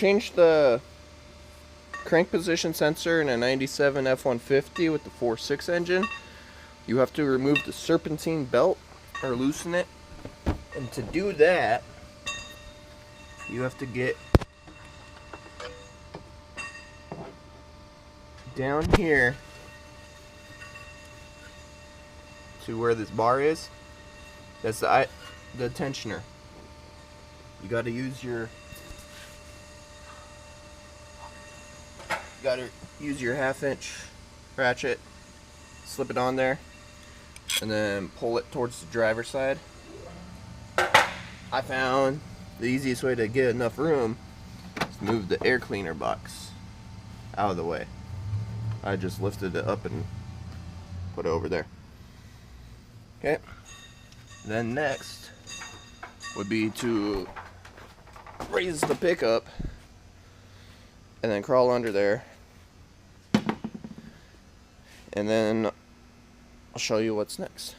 change the crank position sensor in a 97 F-150 with the 4.6 engine, you have to remove the serpentine belt or loosen it. And to do that, you have to get down here to where this bar is. That's the tensioner. You got to use your half-inch ratchet, slip it on there, and then pull it towards the driver's side. I found the easiest way to get enough room is to move the air cleaner box out of the way. I just lifted it up and put it over there. Okay. Then next would be to raise the pickup and then crawl under there. And then I'll show you what's next.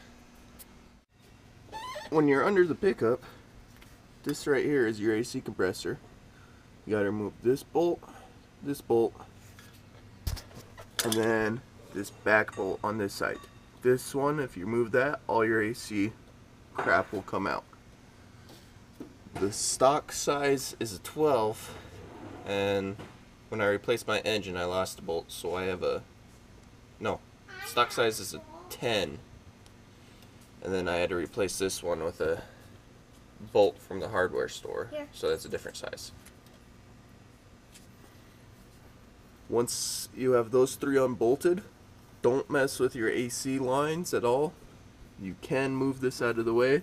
When you're under the pickup, this right here is your AC compressor. You gotta remove this bolt, and then this back bolt on this side. This one, if you move that, all your AC crap will come out. The stock size is a 12, and when I replaced my engine I lost a bolt, so I have stock size is a 10, and then I had to replace this one with a bolt from the hardware store. Here. So that's a different size. Once you have those three unbolted, don't mess with your AC lines at all. You can move this out of the way.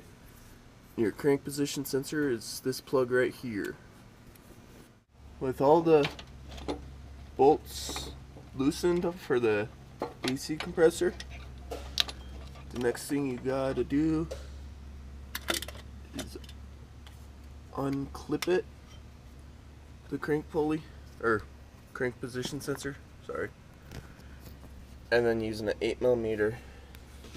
Your crank position sensor is this plug right here. With all the bolts loosened for the AC compressor, the next thing you gotta do is unclip it, the crank pulley, or crank position sensor, sorry. And then using an 8mm,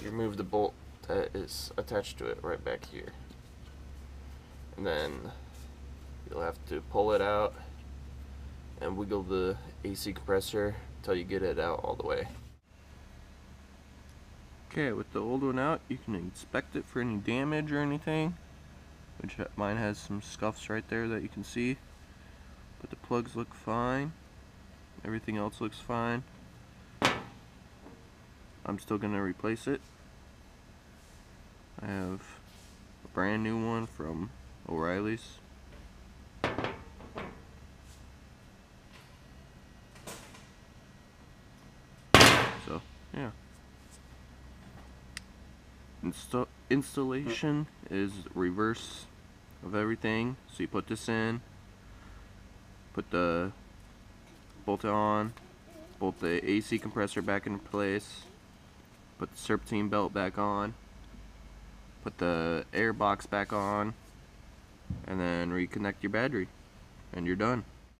you remove the bolt that is attached to it right back here. And then you'll have to pull it out and wiggle the AC compressor until you get it out all the way. Okay, with the old one out, you can inspect it for any damage or anything, which mine has some scuffs right there that you can see, but the plugs look fine. Everything else looks fine. I'm still gonna replace it. I have a brand new one from O'Reilly's. So, yeah. Installation is reverse of everything. So you put this in, put the bolt it on, bolt the AC compressor back into place, put the serpentine belt back on, put the air box back on, and then reconnect your battery, and you're done.